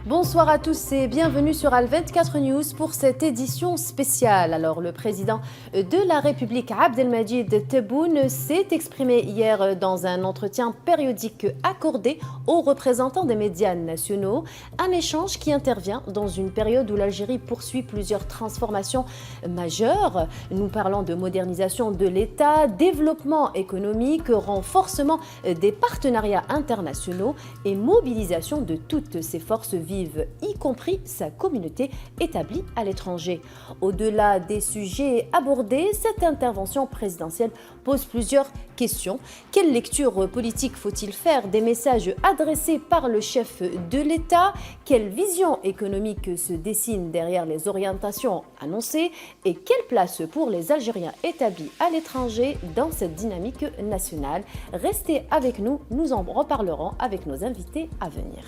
Bonsoir à tous et bienvenue sur Al24 News pour cette édition spéciale. Alors, le président de la République, Abdelmadjid Tebboune, s'est exprimé hier dans un entretien périodique accordé aux représentants des médias nationaux. Un échange qui intervient dans une période où l'Algérie poursuit plusieurs transformations majeures. Nous parlons de modernisation de l'État, développement économique, renforcement des partenariats internationaux et mobilisation de toutes ses forces vives, y compris sa communauté établie à l'étranger. Au-delà des sujets abordés, cette intervention présidentielle pose plusieurs questions. Quelle lecture politique faut-il faire des messages adressés par le chef de l'État? Quelle vision économique se dessine derrière les orientations annoncées? Et quelle place pour les Algériens établis à l'étranger dans cette dynamique nationale? Restez avec nous, nous en reparlerons avec nos invités à venir.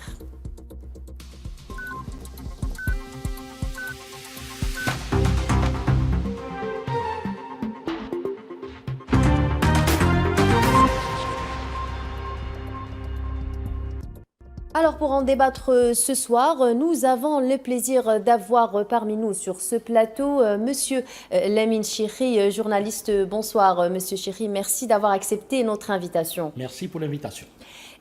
Alors pour en débattre ce soir, nous avons le plaisir d'avoir parmi nous sur ce plateau Monsieur Lamine Chihri, journaliste. Bonsoir Monsieur Chihri, merci d'avoir accepté notre invitation. Merci pour l'invitation.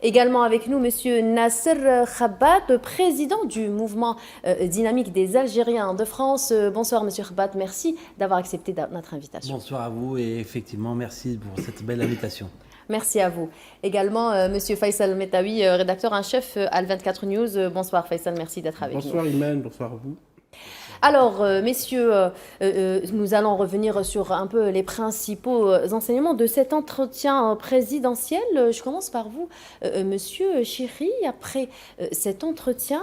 Également avec nous Monsieur Nasser Khabat, président du mouvement dynamique des Algériens de France. Bonsoir Monsieur Khabat, merci d'avoir accepté notre invitation. Bonsoir à vous et effectivement merci pour cette belle invitation. Merci à vous. Également, Monsieur Faisal Metaoui, rédacteur en chef Al24 News. Bonsoir Faisal, merci d'être avec nous. Bonsoir Imen, bonsoir à vous. Alors, messieurs, nous allons revenir sur un peu les principaux enseignements de cet entretien présidentiel. Je commence par vous, Monsieur Chihri. Après cet entretien,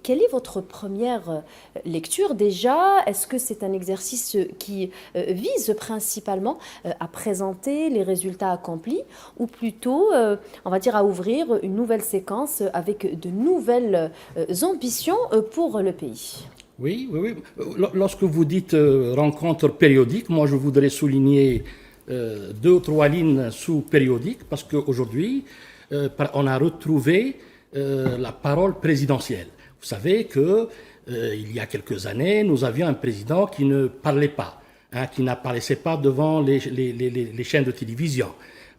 quelle est votre première lecture déjà? Est-ce que c'est un exercice qui vise principalement à présenter les résultats accomplis ou plutôt, on va dire, à ouvrir une nouvelle séquence avec de nouvelles ambitions pour le pays? Oui. Lorsque vous dites rencontre périodique, moi je voudrais souligner 2 ou 3 lignes sous périodique parce qu'aujourd'hui, on a retrouvé la parole présidentielle. Vous savez que il y a quelques années, nous avions un président qui ne parlait pas, qui n'apparaissait pas devant les chaînes de télévision.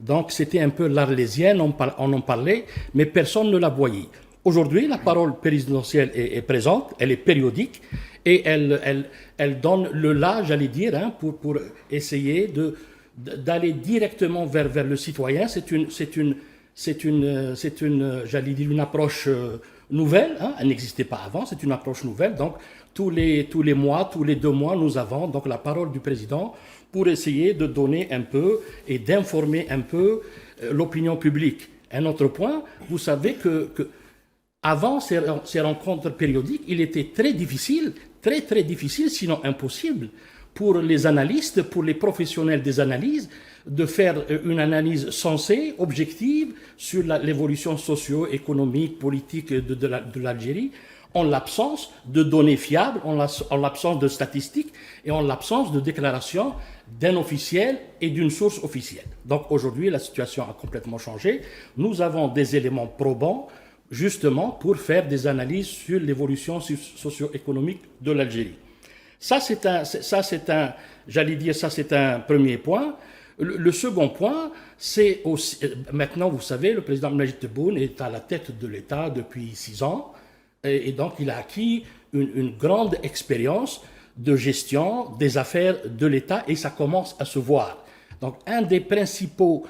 Donc c'était un peu l'arlésienne, on en parlait, mais personne ne la voyait. Aujourd'hui, la parole présidentielle est présente, elle est périodique et elle donne le là, j'allais dire, pour essayer d'aller directement vers le citoyen. C'est une j'allais dire, une approche nouvelle. Elle n'existait pas avant, c'est une approche nouvelle. Donc, tous les mois, tous les 2 mois, nous avons donc la parole du président pour essayer de donner un peu et d'informer un peu l'opinion publique. Un autre point, vous savez que avant ces rencontres périodiques, il était très difficile, très difficile, sinon impossible, pour les analystes, pour les professionnels des analyses, de faire une analyse sensée, objective, sur l'évolution socio-économique, politique de l'Algérie, en l'absence de données fiables, en l'absence de statistiques et en l'absence de déclarations d'un officiel et d'une source officielle. Donc aujourd'hui, la situation a complètement changé. Nous avons des éléments probants justement pour faire des analyses sur l'évolution socio-économique de l'Algérie. Ça c'est un premier point. Le second point, c'est aussi, maintenant vous savez, le président Abdelmadjid Tebboune est à la tête de l'État depuis 6 ans, et donc il a acquis une grande expérience de gestion des affaires de l'État, et ça commence à se voir. Donc un des principaux,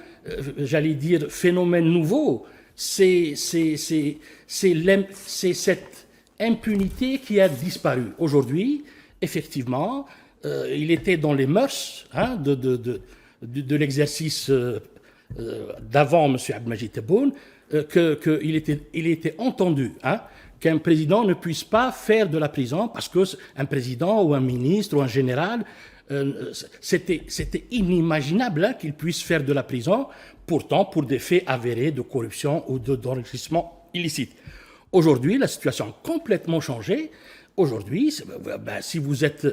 j'allais dire, phénomènes nouveaux, c'est cette impunité qui a disparu. Aujourd'hui, effectivement, il était dans les mœurs de l'exercice d'avant M. Abdelmadjid Tebboune, qu'il était entendu qu'un président ne puisse pas faire de la prison parce qu'un président ou un ministre ou un général, c'était inimaginable qu'il puisse faire de la prison, pourtant pour des faits avérés de corruption ou d'enrichissement illicite. Aujourd'hui, la situation a complètement changé. Aujourd'hui, si vous êtes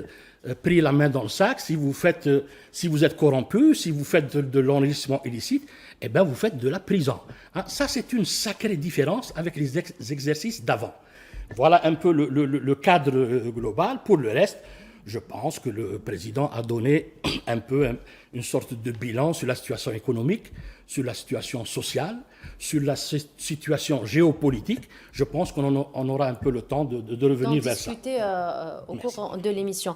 pris la main dans le sac, si vous êtes corrompu, si vous faites de l'enrichissement illicite, eh bien vous faites de la prison. Hein, ça, c'est une sacrée différence avec les exercices d'avant. Voilà un peu le cadre global. Pour le reste, je pense que le président a donné un peu une sorte de bilan sur la situation économique, sur la situation sociale, sur la situation géopolitique. Je pense qu'on aura un peu le temps de revenir vers ça. Discuter au cours de l'émission.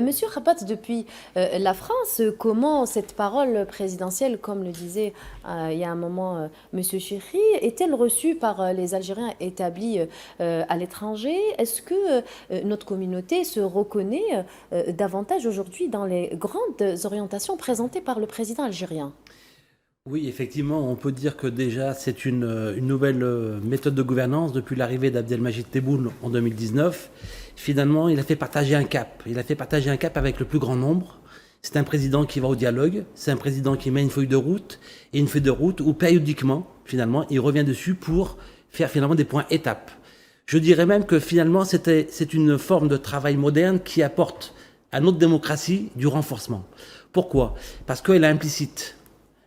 Monsieur Rabat, depuis la France, comment cette parole présidentielle, comme le disait il y a un moment Monsieur Chikri, est-elle reçue par les Algériens établis à l'étranger? Est-ce que notre communauté se reconnaît davantage aujourd'hui dans les grandes orientations présentées par le président algérien? Oui, effectivement, on peut dire que déjà c'est une nouvelle méthode de gouvernance depuis l'arrivée d'Abdelmajid Tebboune en 2019. Finalement, il a fait partager un cap. Il a fait partager un cap avec le plus grand nombre. C'est un président qui va au dialogue, c'est un président qui met une feuille de route, et une feuille de route où périodiquement, finalement, il revient dessus pour faire finalement des points étapes. Je dirais même que finalement, c'est une forme de travail moderne qui apporte à notre démocratie du renforcement. Pourquoi? Parce qu'elle est implicite.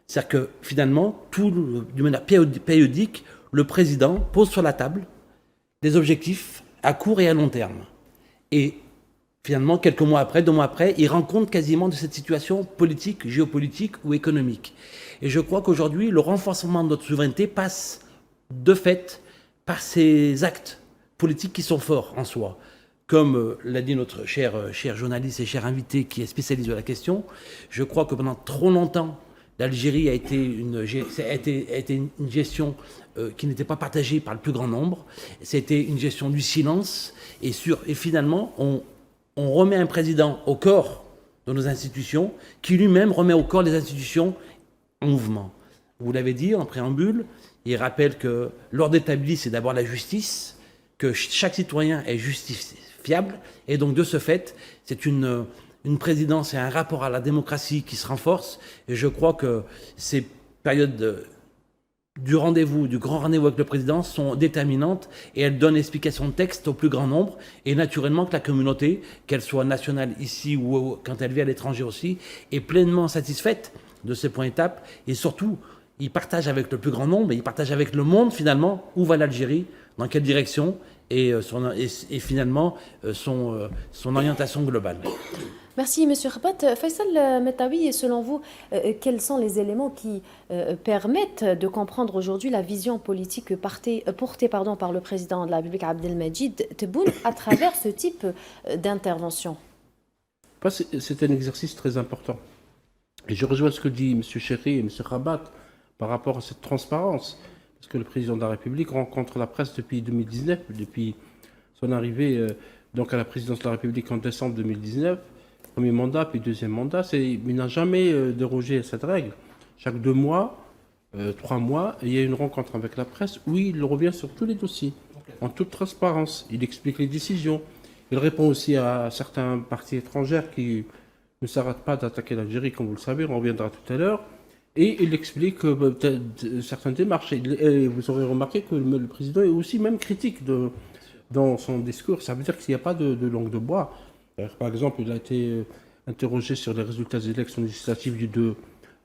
C'est-à-dire que finalement, d'une manière périodique, le président pose sur la table des objectifs à court et à long terme. Et finalement, quelques mois après, 2 mois après, il rend compte quasiment de cette situation politique, géopolitique ou économique. Et je crois qu'aujourd'hui, le renforcement de notre souveraineté passe de fait par ces actes politiques qui sont forts en soi. Comme l'a dit notre cher journaliste et cher invité qui est spécialiste de la question, je crois que pendant trop longtemps, l'Algérie a été une gestion qui n'était pas partagée par le plus grand nombre. C'était une gestion du silence. Et finalement, on remet un président au corps de nos institutions qui lui-même remet au corps les institutions en mouvement. Vous l'avez dit en préambule, il rappelle que l'ordre établi, c'est d'abord la justice, que chaque citoyen est justifiable. Et donc, de ce fait, c'est une présidence et un rapport à la démocratie qui se renforce. Et je crois que ces périodes du grand rendez-vous avec le président sont déterminantes et elles donnent explication de texte au plus grand nombre. Et naturellement que la communauté, qu'elle soit nationale ici ou quand elle vit à l'étranger aussi, est pleinement satisfaite de ces points étapes. Et surtout, il partage avec le plus grand nombre et il partage avec le monde finalement où va l'Algérie, dans quelle direction et finalement son orientation globale. Merci, Monsieur Rabat. Faisal Metawi, selon vous, quels sont les éléments qui permettent de comprendre aujourd'hui la vision politique portée par le président de la République, Abdelmajid Tebboune, à travers ce type d'intervention? C'est un exercice très important. Et je rejoins ce que dit M. Chikri et M. Rabat par rapport à cette transparence. Parce que le président de la République rencontre la presse depuis 2019, depuis son arrivée donc à la présidence de la République en décembre 2019. Premier mandat, puis deuxième mandat, il n'a jamais dérogé à cette règle. Chaque 2 mois, 3 mois, il y a une rencontre avec la presse où il revient sur tous les dossiers, en toute transparence. Il explique les décisions. Il répond aussi à certains partis étrangers qui ne s'arrêtent pas d'attaquer l'Algérie, comme vous le savez, on reviendra tout à l'heure. Et il explique certaines démarches. Et vous aurez remarqué que le président est aussi même critique dans son discours. Ça veut dire qu'il n'y a pas de langue de bois. Par exemple, il a été interrogé sur les résultats des élections législatives du 2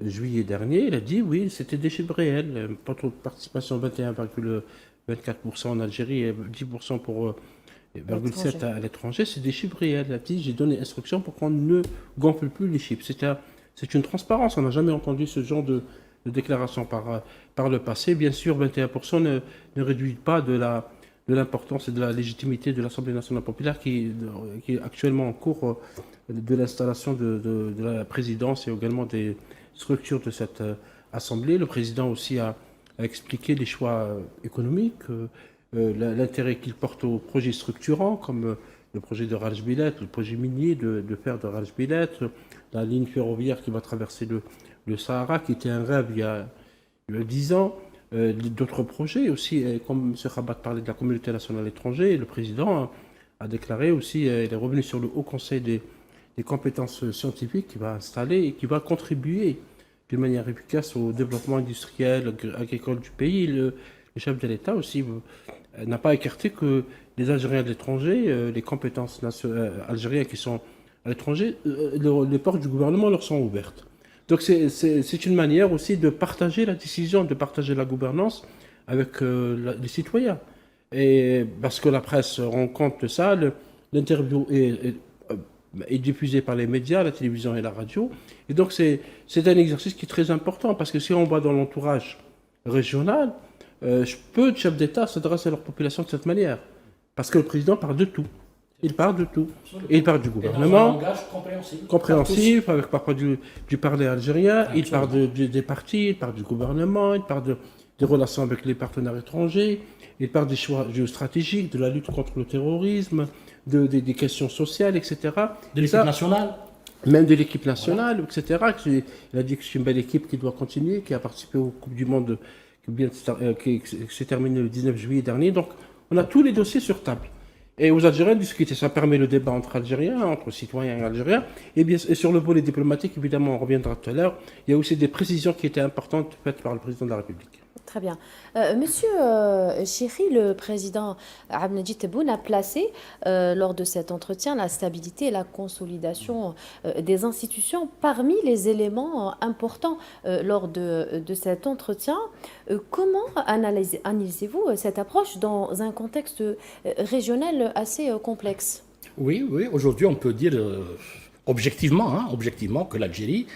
juillet dernier. Il a dit oui, c'était des chiffres réels. Pas trop de participation, 21,24% en Algérie et 10% pour 0,7% à l'étranger. C'est des chiffres réels. Il a dit j'ai donné instruction pour qu'on ne gonfle plus les chiffres. C'est une transparence. On n'a jamais entendu ce genre de déclaration par le passé. Bien sûr, 21% ne réduit pas de l'importance et de la légitimité de l'Assemblée nationale populaire qui est actuellement en cours de l'installation de la présidence et également des structures de cette Assemblée. Le président aussi a expliqué les choix économiques, l'intérêt qu'il porte aux projets structurants comme le projet de Rajbilet, le projet minier de fer de Rajbilet, la ligne ferroviaire qui va traverser le Sahara, qui était un rêve il y a 10 ans. D'autres projets aussi, comme M. Rabat parlait de la communauté nationale étrangère, le président a déclaré aussi, il est revenu sur le Haut Conseil des compétences scientifiques qu'il va installer et qui va contribuer d'une manière efficace au développement industriel, agricole du pays. Le chef de l'État aussi n'a pas écarté que les Algériens de l'étranger, les compétences algériennes qui sont à l'étranger, les portes du gouvernement leur sont ouvertes. Donc c'est une manière aussi de partager la décision, de partager la gouvernance avec les citoyens. Et parce que la presse rend compte de ça, l'interview est diffusée par les médias, la télévision et la radio. Et donc c'est un exercice qui est très important, parce que si on va dans l'entourage régional, peu de chefs d'État s'adressent à leur population de cette manière. Parce que le président parle de tout. Il parle de tout. Et il parle du gouvernement. Dans un langage compréhensif, avec parfois du parler algérien. Il parle des partis, il parle du gouvernement, il parle des relations avec les partenaires étrangers, il parle des choix géostratégiques, de la lutte contre le terrorisme, des questions sociales, etc. De l'équipe nationale. Même de l'équipe nationale, etc. Il a dit que c'est une belle équipe qui doit continuer, qui a participé aux Coupes du Monde qui s'est terminée le 19 juillet dernier. Donc, on a tous les dossiers sur table. Et aux Algériens de discuter. Ça permet le débat entre Algériens, entre citoyens et Algériens. Et sur le volet diplomatique, évidemment, on reviendra tout à l'heure. Il y a aussi des précisions qui étaient importantes faites par le président de la République. Très bien. Monsieur Chiri, le président Abdelmadjid Tebboune a placé lors de cet entretien la stabilité et la consolidation des institutions parmi les éléments importants lors de cet entretien. Comment analysez-vous cette approche dans un contexte régional assez complexe? Oui, aujourd'hui on peut dire objectivement que l'Algérie,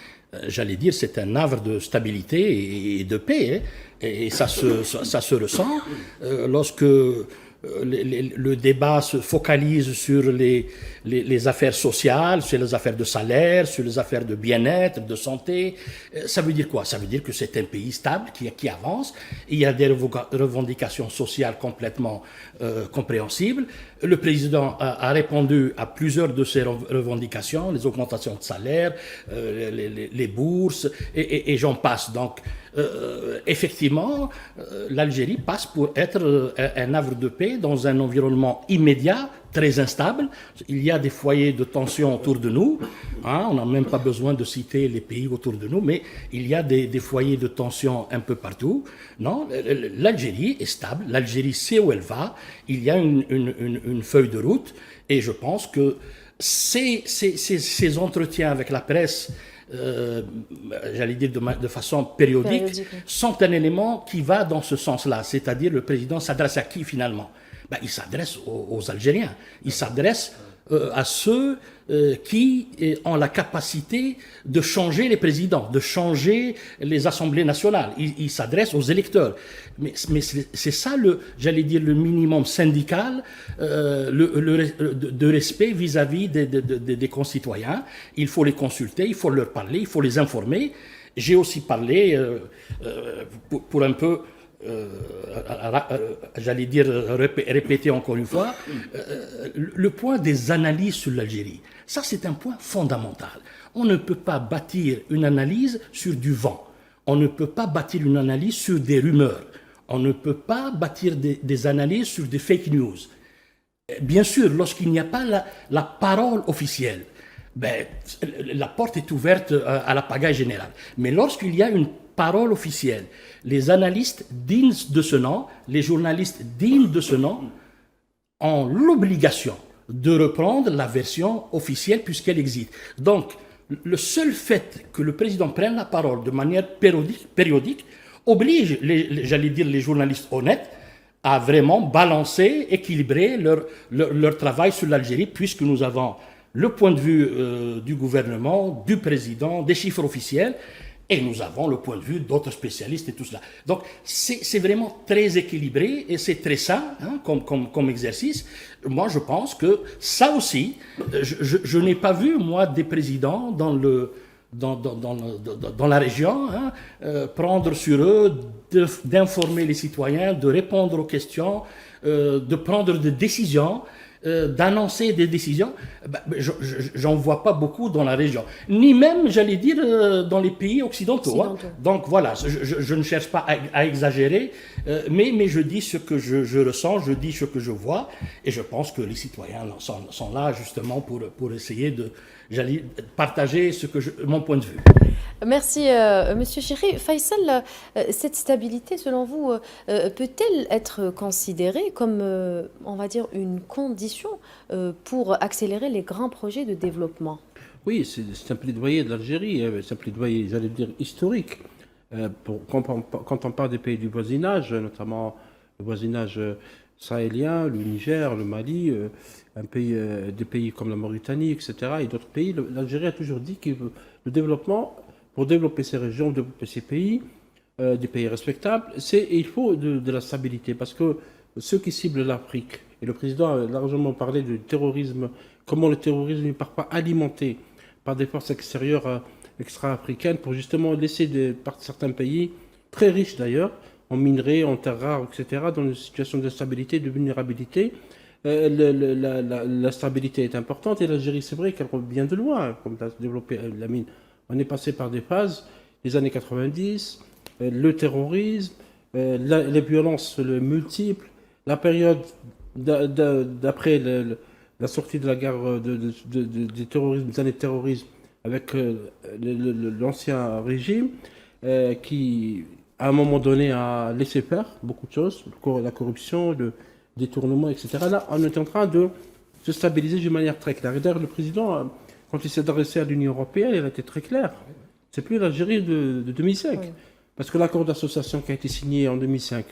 j'allais dire, c'est un havre de stabilité et de paix. Hein. Et ça se ressent lorsque le débat se focalise sur les affaires sociales, sur les affaires de salaire, sur les affaires de bien-être, de santé. Ça veut dire quoi? Ça veut dire que c'est un pays stable qui avance. Il y a des revendications sociales complètement compréhensibles. Le président a répondu à plusieurs de ces revendications, les augmentations de salaire, les bourses, et j'en passe. Donc, effectivement, l'Algérie passe pour être un havre de paix dans un environnement immédiat, très instable. Il y a des foyers de tension autour de nous. Hein, on n'a même pas besoin de citer les pays autour de nous, mais il y a des foyers de tension un peu partout. Non, l'Algérie est stable. L'Algérie sait où elle va. Il y a une feuille de route. Et je pense que ces entretiens avec la presse, j'allais dire de façon périodique, sont un élément qui va dans ce sens-là. C'est-à-dire, le président s'adresse à qui finalement? Il s'adresse aux Algériens. Il s'adresse à ceux qui ont la capacité de changer les présidents, de changer les assemblées nationales. Il s'adresse aux électeurs. Mais c'est ça, j'allais dire, le minimum syndical de respect vis-à-vis des concitoyens. Il faut les consulter, il faut leur parler, il faut les informer. J'ai aussi parlé, pour un peu... j'allais dire, répéter encore une fois, le point des analyses sur l'Algérie. Ça, c'est un point fondamental. On ne peut pas bâtir une analyse sur du vent. On ne peut pas bâtir une analyse sur des rumeurs. On ne peut pas bâtir des analyses sur des fake news. Bien sûr, lorsqu'il n'y a pas la parole officielle, la porte est ouverte à la pagaille générale. Mais lorsqu'il y a une parole officielle, les analystes dignes de ce nom, les journalistes dignes de ce nom, ont l'obligation de reprendre la version officielle puisqu'elle existe. Donc, le seul fait que le président prenne la parole de manière périodique oblige, j'allais dire, les journalistes honnêtes à vraiment balancer, équilibrer leur travail sur l'Algérie, puisque nous avons le point de vue du gouvernement, du président, des chiffres officiels, et nous avons le point de vue d'autres spécialistes et tout cela. Donc, c'est vraiment très équilibré et c'est très sain comme exercice. Moi, je pense que ça aussi, je n'ai pas vu, moi, des présidents dans la région prendre sur eux d'informer les citoyens, de répondre aux questions, de prendre des décisions, d'annoncer des décisions. J'en vois pas beaucoup dans la région, ni même, j'allais dire, dans les pays occidentaux. Hein. Donc voilà, je ne cherche pas à exagérer, mais je dis ce que je ressens, je dis ce que je vois, et je pense que les citoyens sont là justement pour essayer de partager mon point de vue. Merci, Monsieur Chiri. Faisal, cette stabilité, selon vous, peut-elle être considérée comme, on va dire, une condition conditions pour accélérer les grands projets de développement. Oui, c'est un plaidoyer de l'Algérie, c'est un plaidoyer, j'allais dire, historique. Quand on parle des pays du voisinage, notamment le voisinage sahélien, le Niger, le Mali, des pays comme la Mauritanie, etc., et d'autres pays, l'Algérie a toujours dit que le développement, pour développer ces régions, développer ces pays, des pays respectables, il faut de la stabilité, parce que ceux qui ciblent l'Afrique, et le président a largement parlé du terrorisme, comment le terrorisme ne part pas alimenté par des forces extérieures extra-africaines pour justement laisser certains pays, très riches d'ailleurs, en minerais, en terres rares, etc., dans une situation d'instabilité, de vulnérabilité. La stabilité est importante et l'Algérie, c'est vrai qu'elle revient de loin, comme l'a développé Lamine. On est passé par des phases, les années 90, le terrorisme, les violences multiples, la période d'après la sortie de la guerre des terrorismes, des années de terrorisme, avec l'ancien régime, qui, à un moment donné, a laissé faire beaucoup de choses, la corruption, le détournement, etc. Là, on est en train de se stabiliser d'une manière très claire. Et d'ailleurs, le président, quand il s'est adressé à l'Union européenne, il a été très clair. C'est plus l'Algérie de 2005. Oui. Parce que l'accord d'association qui a été signé en 2005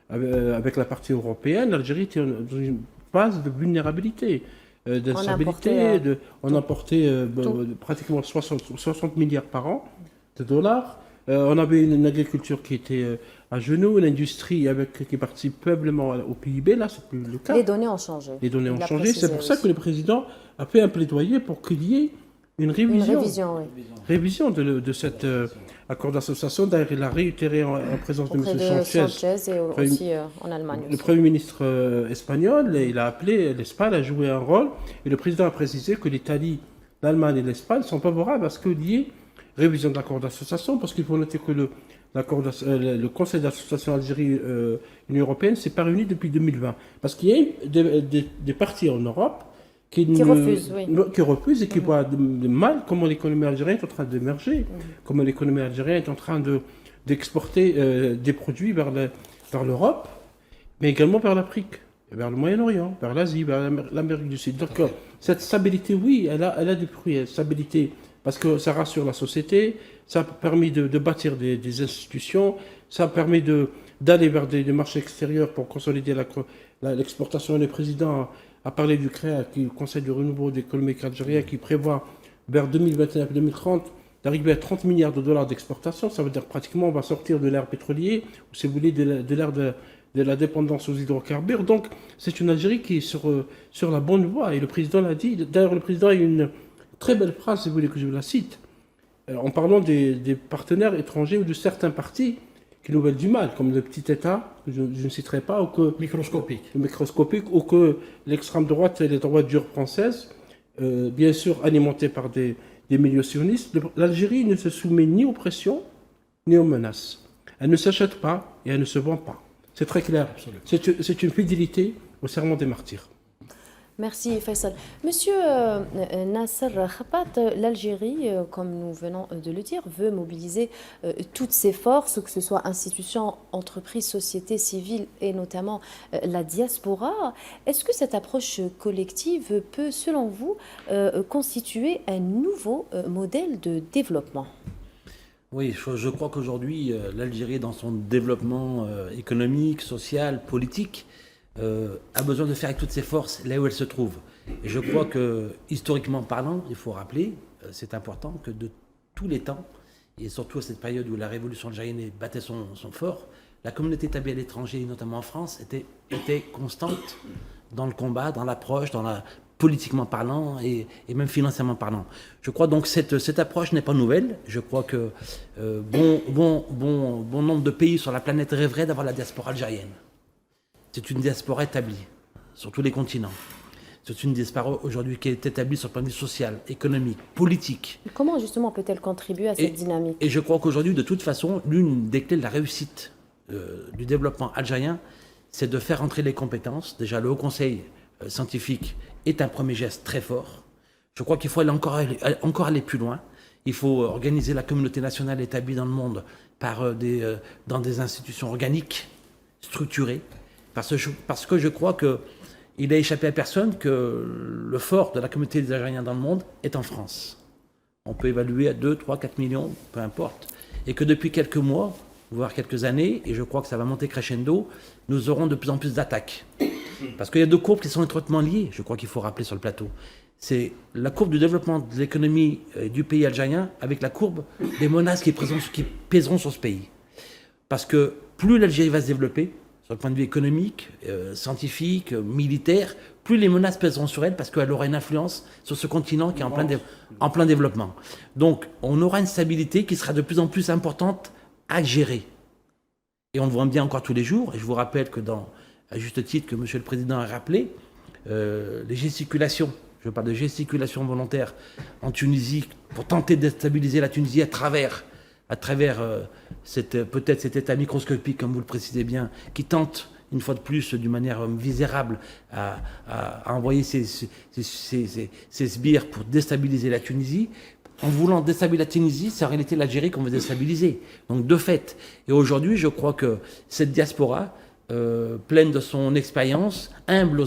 avec la partie européenne, l'Algérie était dans une phase de vulnérabilité, d'instabilité. On importait pratiquement 60 milliards par an de dollars. On avait une agriculture qui était à genoux, une industrie qui participe faiblement au PIB. Là, c'est plus le cas. Les données ont changé. Les données ont changé. C'est pour ça que le président a fait un plaidoyer pour qu'il y ait une révision de cet accord d'association. D'ailleurs, il a réitéré en présence de M. Sanchez et aussi en Allemagne. Le Premier ministre espagnol, il a appelé l'Espagne à jouer un rôle. Et le président a précisé que l'Italie, l'Allemagne et l'Espagne sont favorables à ce qu'il y ait révision de l'accord d'association, parce qu'il faut noter que le Conseil d'association Algérie-Union européenne s'est pas réuni depuis 2020. Parce qu'il y a des partis en Europe qui refusent et qui voient de mal comment l'économie algérienne est en train d'émerger, comment l'économie algérienne est en train d'exporter des produits vers l'Europe, mais également vers l'Afrique, vers le Moyen-Orient, vers l'Asie, vers l'Amérique du Sud. Donc cette stabilité, oui, elle a des fruits, cette stabilité, parce que ça rassure la société, ça a permis de bâtir des institutions, ça a permis d'aller vers des marchés extérieurs pour consolider l'exportation. Le président a parlé du CREA, qui est le Conseil du renouveau économique algérien, qui prévoit vers 2029-2030 d'arriver à 30 milliards de dollars d'exportation. Ça veut dire pratiquement on va sortir de l'ère pétrolier, ou si vous voulez de l'ère de la dépendance aux hydrocarbures. Donc c'est une Algérie qui est sur la bonne voie, et le président l'a dit. D'ailleurs, le président a une très belle phrase, si vous voulez que je vous la cite, en parlant des partenaires étrangers ou de certains partis qui nous veulent du mal, comme le petit État, que je ne citerai pas, ou que microscopique, ou que l'extrême droite et les droites dures françaises, bien sûr alimentées par des milieux sionistes. L'Algérie ne se soumet ni aux pressions, ni aux menaces. Elle ne s'achète pas et elle ne se vend pas. C'est très clair. C'est une fidélité au serment des martyrs. Merci Faisal. Monsieur Nasser Khabat, l'Algérie, comme nous venons de le dire, veut mobiliser toutes ses forces, que ce soit institutions, entreprises, sociétés civiles et notamment la diaspora. Est-ce que cette approche collective peut, selon vous, constituer un nouveau modèle de développement ? Oui, je crois qu'aujourd'hui, l'Algérie, dans son développement économique, social, politique, a besoin de faire avec toutes ses forces là où elle se trouve. Et je crois que, historiquement parlant, il faut rappeler, c'est important, que de tous les temps, et surtout à cette période où la révolution algérienne battait son fort, la communauté établie à l'étranger, notamment en France, était constante dans le combat, dans l'approche, politiquement parlant et même financièrement parlant. Je crois donc que cette approche n'est pas nouvelle. Je crois que bon nombre de pays sur la planète rêveraient d'avoir la diaspora algérienne. C'est une diaspora établie sur tous les continents. C'est une diaspora aujourd'hui qui est établie sur le plan de vue social, économique, politique. Comment justement peut-elle contribuer à cette dynamique ? Et je crois qu'aujourd'hui, de toute façon, l'une des clés de la réussite du développement algérien, c'est de faire entrer les compétences. Déjà, le Haut Conseil scientifique est un premier geste très fort. Je crois qu'il faut encore aller plus loin. Il faut organiser la communauté nationale établie dans le monde dans des institutions organiques, structurées. Parce que je crois qu'il il n'a échappé à personne que le fort de la communauté des Algériens dans le monde est en France. On peut évaluer à 2, 3, 4 millions, peu importe. Et que depuis quelques mois, voire quelques années, et je crois que ça va monter crescendo, nous aurons de plus en plus d'attaques. Parce qu'il y a deux courbes qui sont étroitement liées, je crois qu'il faut rappeler sur le plateau. C'est la courbe du développement de l'économie du pays algérien avec la courbe des menaces qui pèseront sur ce pays. Parce que plus l'Algérie va se développer, sur le point de vue économique, scientifique, militaire, plus les menaces pèseront sur elle parce qu'elle aura une influence sur ce continent qui est en plein développement. Donc, on aura une stabilité qui sera de plus en plus importante à gérer. Et on le voit bien encore tous les jours. Et je vous rappelle que à juste titre, que M. le Président a rappelé, les gesticulations, je parle de gesticulations volontaires en Tunisie pour tenter de déstabiliser la Tunisie à travers peut-être cet état microscopique, comme vous le précisez bien, qui tente, une fois de plus, d'une manière misérable, à envoyer ses sbires pour déstabiliser la Tunisie. En voulant déstabiliser la Tunisie, c'est en réalité l'Algérie qu'on veut déstabiliser. Donc, de fait. Et aujourd'hui, je crois que cette diaspora, pleine de son expérience, humble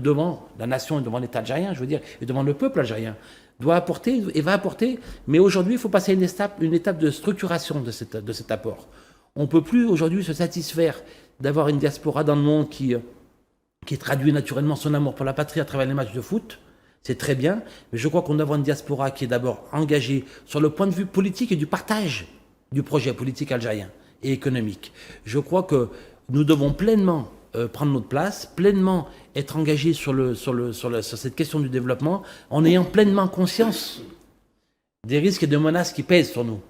devant la nation et devant l'État algérien, je veux dire, et devant le peuple algérien, doit apporter et va apporter. Mais aujourd'hui, il faut passer une étape de structuration de cet apport. On ne peut plus aujourd'hui se satisfaire d'avoir une diaspora dans le monde qui traduit naturellement son amour pour la patrie à travers les matchs de foot. C'est très bien, mais je crois qu'on doit avoir une diaspora qui est d'abord engagée sur le point de vue politique et du partage du projet politique algérien et économique. Je crois que nous devons pleinement prendre notre place, pleinement être engagés sur cette question du développement, en ayant pleinement conscience des risques et des menaces qui pèsent sur nous,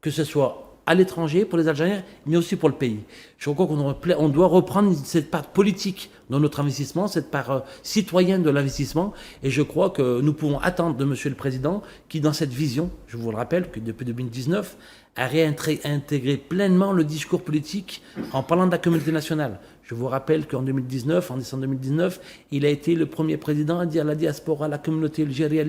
que ce soit à l'étranger pour les Algériens, mais aussi pour le pays. Je crois qu'on doit reprendre cette part politique dans notre investissement, cette part citoyenne de l'investissement, et je crois que nous pouvons attendre de M. le Président qui, dans cette vision, je vous le rappelle, que depuis 2019, a réintégré pleinement le discours politique en parlant de la communauté nationale. Je vous rappelle qu'en 2019, en décembre 2019, il a été le premier président à dire à la diaspora, la communauté algérienne,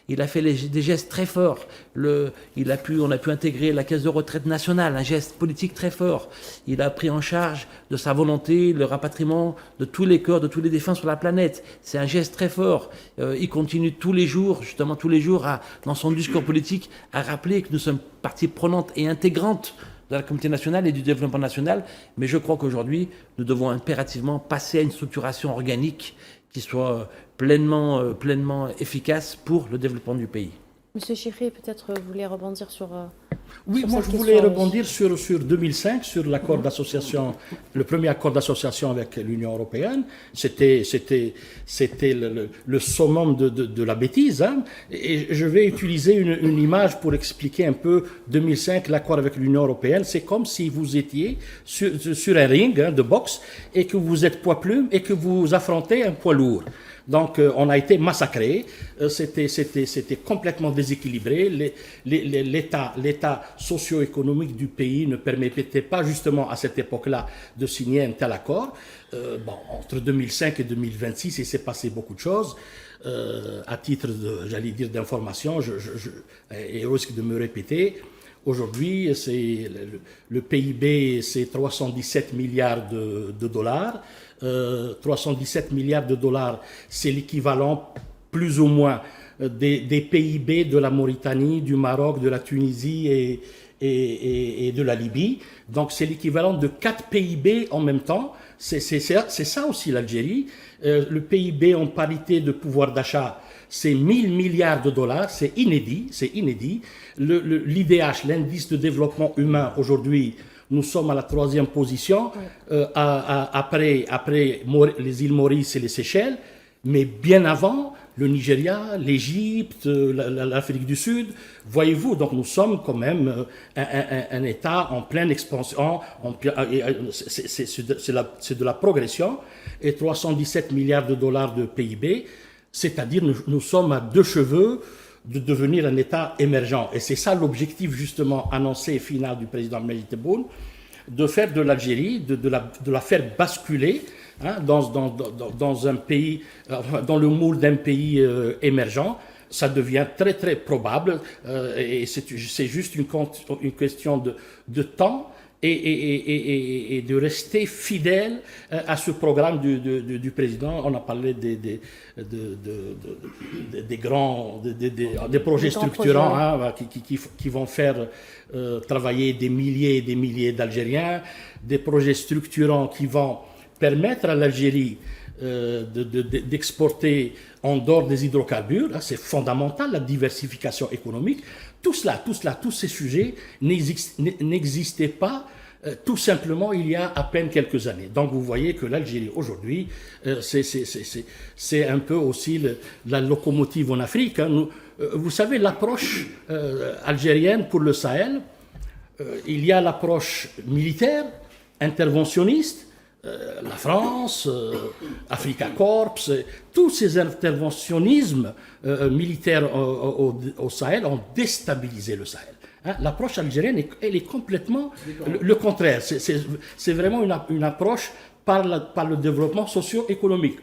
il a fait des gestes très forts. On a pu intégrer la caisse de retraite nationale, un geste politique très fort. Il a pris en charge de sa volonté le rapatriement de tous les corps, de tous les défunts sur la planète. C'est un geste très fort. Il continue tous les jours, dans son discours politique, à rappeler que nous sommes partie prenante et intégrante de la communauté nationale et du développement national, mais je crois qu'aujourd'hui, nous devons impérativement passer à une structuration organique qui soit pleinement efficace pour le développement du pays. Monsieur Chikri, peut-être vous voulez rebondir sur Oui, sur moi cette je voulais question. rebondir sur 2005, sur l'accord d'association, le premier accord d'association avec l'Union européenne. C'était le summum de la bêtise. Hein. Et je vais utiliser une image pour expliquer un peu 2005, l'accord avec l'Union européenne. C'est comme si vous étiez sur un ring de boxe et que vous êtes poids plume et que vous affrontez un poids lourd. Donc, on a été massacrés, c'était complètement déséquilibré, l'état socio-économique du pays ne permettait pas justement à cette époque-là de signer un tel accord. Entre 2005 et 2026, il s'est passé beaucoup de choses. À titre d'information, et au risque de me répéter, aujourd'hui, le PIB, c'est 317 milliards de dollars. 317 milliards de dollars, c'est l'équivalent plus ou moins des PIB de la Mauritanie, du Maroc, de la Tunisie et de la Libye. Donc c'est l'équivalent de 4 PIB en même temps. C'est ça aussi l'Algérie. Le PIB en parité de pouvoir d'achat, c'est 1000 milliards de dollars, c'est inédit. L'IDH, l'indice de développement humain aujourd'hui, nous sommes à la 3e position, après les îles Maurice et les Seychelles, mais bien avant, le Nigeria, l'Égypte, l'Afrique du Sud. Voyez-vous, donc nous sommes quand même un État en pleine expansion, c'est de la progression, et 317 milliards de dollars de PIB, c'est-à-dire nous sommes à 2 cheveux de devenir un État émergent. Et c'est ça l'objectif justement annoncé et final du président Majid Tebboune, de faire de l'Algérie, de la faire basculer dans un pays, dans le moule d'un pays émergent. Ça devient très très probable et c'est juste une question de temps et de rester fidèle à ce programme du président. On a parlé des projets structurants hein, qui vont faire travailler des milliers et des milliers d'Algériens, des projets structurants qui vont permettre à l'Algérie d'exporter en dehors des hydrocarbures. C'est fondamental, la diversification économique. Tous ces sujets n'existaient pas tout simplement il y a à peine quelques années. Donc vous voyez que l'Algérie aujourd'hui, c'est un peu aussi la locomotive en Afrique. Hein. Vous savez, l'approche algérienne pour le Sahel, il y a l'approche militaire, interventionniste, la France, Africa Corps, tous ces interventionnismes militaires au Sahel ont déstabilisé le Sahel. Hein, l'approche algérienne, elle est complètement le contraire. C'est vraiment une approche par le développement socio-économique.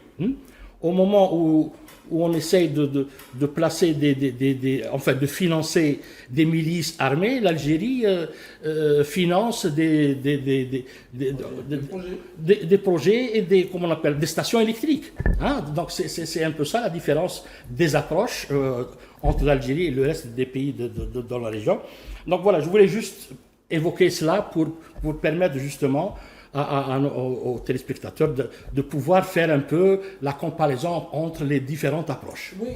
Au moment où on essaye de placer de financer des milices armées, l'Algérie finance des projets et des stations électriques. Hein? Donc c'est un peu ça la différence des approches entre l'Algérie et le reste des pays dans la région. Donc voilà, je voulais juste évoquer cela pour permettre justement aux téléspectateurs de pouvoir faire un peu la comparaison entre les différentes approches. Oui,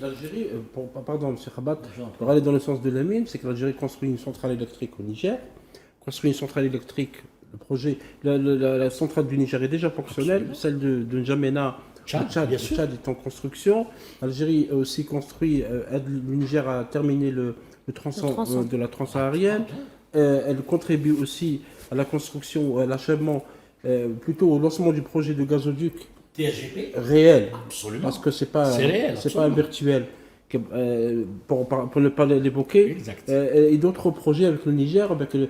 l'Algérie, pardon, M. Rabat, pour aller dans le sens de la mine, c'est que l'Algérie construit une centrale électrique au Niger, construit une centrale électrique, le projet, la centrale du Niger est déjà fonctionnelle, celle de N'Djamena, Tchad est en construction. L'Algérie a aussi construit, aide le Niger à terminer le tronçon de la transsaharienne. Elle contribue aussi à la construction, à l'achèvement, plutôt au lancement du projet de gazoduc TGP réel. Absolument. Parce que c'est pas un virtuel, pour ne pas l'évoquer. Exact. Et d'autres projets avec le Niger, avec le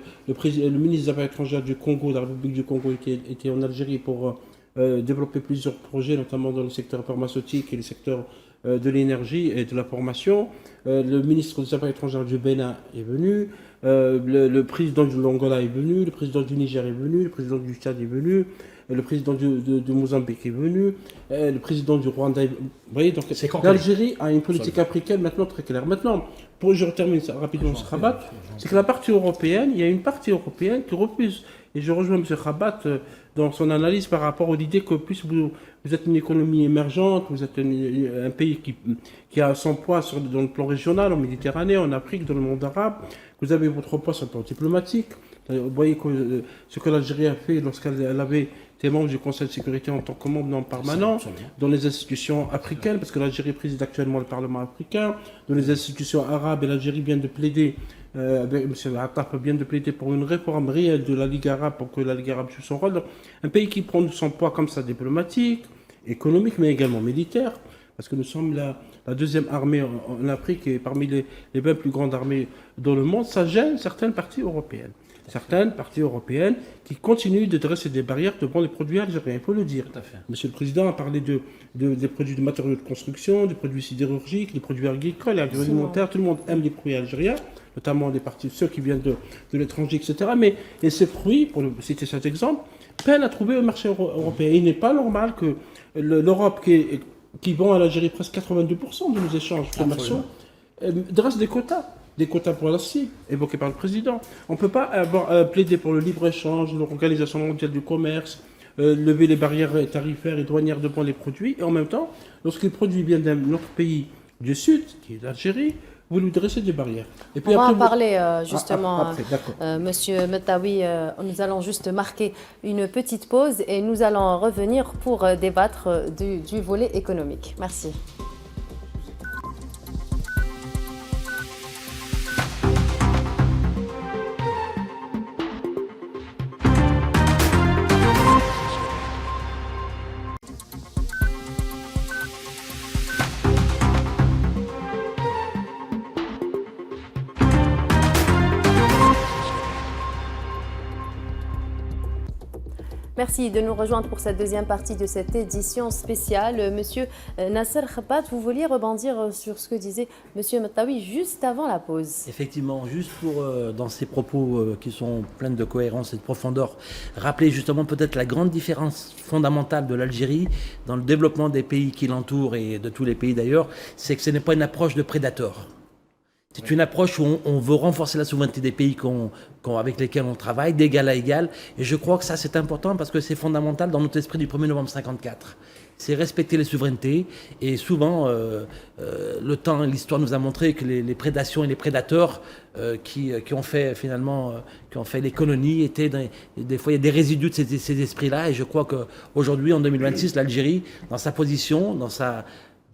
ministre des Affaires étrangères du Congo, de la République du Congo, était en Algérie pour développer plusieurs projets, notamment dans le secteur pharmaceutique et le secteur de l'énergie et de la formation. Le ministre des Affaires étrangères du Bénin est venu. Le président de l'Angola est venu, le président du Niger est venu, le président du Tchad est venu, le président de Mozambique est venu, le président du Rwanda est venu. Vous voyez, donc l'Algérie a une politique africaine maintenant très claire. Maintenant, je termine ça rapidement sur Rabat, c'est que la partie européenne, il y a une partie européenne qui refuse, et je rejoins M. Rabat dans son analyse par rapport à l'idée que plus vous êtes une économie émergente, vous êtes un pays qui a son poids dans le plan régional, en Méditerranée, en Afrique, dans le monde arabe. Vous avez votre poids sur le plan diplomatique. Vous voyez ce que l'Algérie a fait lorsqu'elle avait été membre du Conseil de sécurité en tant que membre non permanent, dans les institutions africaines, parce que l'Algérie préside actuellement le Parlement africain, dans les institutions arabes, et l'Algérie vient de plaider, M. Attaf vient de plaider pour une réforme réelle de la Ligue arabe, pour que la Ligue arabe joue son rôle. Donc, un pays qui prend son poids comme ça diplomatique, économique, mais également militaire, parce que nous sommes la deuxième armée en Afrique et parmi les 20 plus grandes armées dans le monde, ça gêne certaines parties européennes. Certaines parties européennes qui continuent de dresser des barrières devant les produits algériens, il faut le dire. Tout à fait. Monsieur le Président a parlé des produits de matériaux de construction, des produits sidérurgiques, des produits agricoles, agroalimentaires. Tout le monde aime les fruits algériens, notamment ceux qui viennent de l'étranger, etc. Et ces fruits, pour citer cet exemple, peinent à trouver au marché européen. Il n'est pas normal que l'Europe, qui vend à l'Algérie presque 82% de nos échanges commerciaux, dresse des quotas pour l'acier, évoqués par le président. On ne peut pas plaider pour le libre-échange, l'Organisation mondiale du commerce, lever les barrières tarifaires et douanières devant les produits, et en même temps, lorsque les produits viennent d'un autre pays du Sud, qui est l'Algérie, vous lui dressez des barrières. Et puis on va en parler justement, après, Monsieur Metaoui. Nous allons juste marquer une petite pause et nous allons revenir pour débattre du volet économique. Merci. Merci de nous rejoindre pour cette deuxième partie de cette édition spéciale. Monsieur Nasser Khabat, vous vouliez rebondir sur ce que disait Monsieur Mattawi juste avant la pause. Effectivement, juste pour, dans ces propos qui sont pleins de cohérence et de profondeur, rappeler justement peut-être la grande différence fondamentale de l'Algérie dans le développement des pays qui l'entourent et de tous les pays d'ailleurs, c'est que ce n'est pas une approche de prédateur. C'est une approche où on veut renforcer la souveraineté des pays avec lesquels on travaille, d'égal à égal. Et je crois que ça, c'est important parce que c'est fondamental dans notre esprit du 1er novembre 1954. C'est respecter les souverainetés. Et souvent, le temps et l'histoire nous a montré que les prédations et les prédateurs qui ont fait finalement, qui ont fait les colonies étaient des fois il y a des résidus de ces esprits-là. Et je crois qu'aujourd'hui, en 2026, l'Algérie, dans sa position, dans sa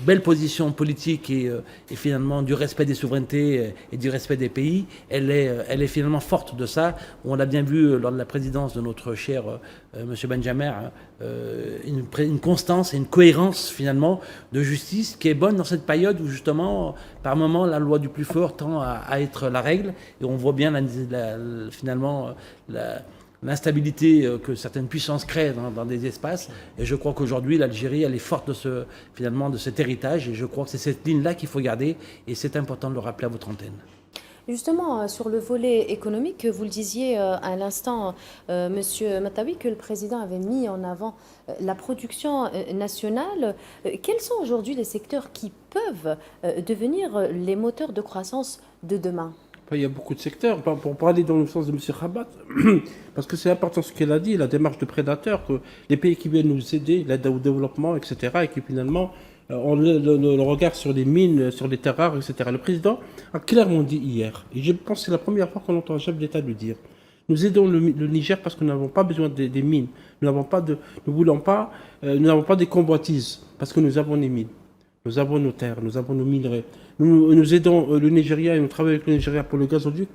belle position politique et finalement du respect des souverainetés et du respect des pays, elle est finalement forte de ça. On l'a bien vu lors de la présidence de notre cher Monsieur Benjamin, une constance et une cohérence finalement de justice qui est bonne dans cette période où justement par moment la loi du plus fort tend à être la règle et on voit bien l'instabilité que certaines puissances créent dans des espaces. Et je crois qu'aujourd'hui, l'Algérie, elle est forte de cet héritage. Et je crois que c'est cette ligne-là qu'il faut garder. Et c'est important de le rappeler à votre antenne. Justement, sur le volet économique, vous le disiez à l'instant, Monsieur Mattawi, que le président avait mis en avant la production nationale. Quels sont aujourd'hui les secteurs qui peuvent devenir les moteurs de croissance de demain ? Il y a beaucoup de secteurs. Pour parler dans le sens de M. Khabat, parce que c'est important ce qu'elle a dit, la démarche de prédateur, que les pays qui viennent nous aider, l'aide au développement, etc., et qui finalement ont le regard sur les mines, sur les terres rares, etc. Le président a clairement dit hier, et je pense que c'est la première fois qu'on entend un chef d'État le dire, nous aidons le Niger parce que nous n'avons pas besoin des mines, nous n'avons pas des convoitises, parce que nous avons les mines. Nous avons nos terres, nous avons nos minerais. Nous aidons le Nigeria et nous travaillons avec le Nigeria pour le gazoduc,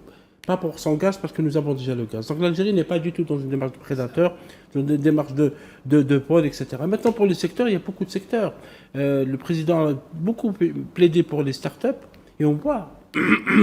pas pour son gaz parce que nous avons déjà le gaz. Donc l'Algérie n'est pas du tout dans une démarche de prédateur, dans une démarche de pôle, etc. Maintenant pour les secteurs, il y a beaucoup de secteurs. Le président a beaucoup plaidé pour les start-up et on voit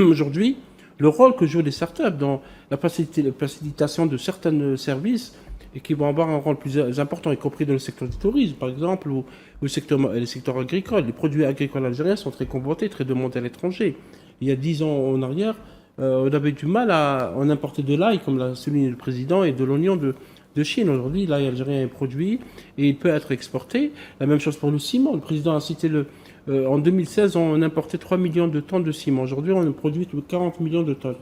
aujourd'hui le rôle que jouent les start-up dans la facilitation de certains services et qui vont avoir un rôle plus important, y compris dans le secteur du tourisme, par exemple, ou les secteurs agricoles. Les produits agricoles algériens sont très convoités, très demandés à l'étranger. Il y a 10 ans en arrière, on avait du mal à en importer de l'ail, comme l'a souligné le président, et de l'oignon de Chine. Aujourd'hui, l'ail algérien est produit et il peut être exporté. La même chose pour le ciment. Le président a cité en 2016, on importait 3 millions de tonnes de ciment. Aujourd'hui, on produit 40 millions de tonnes.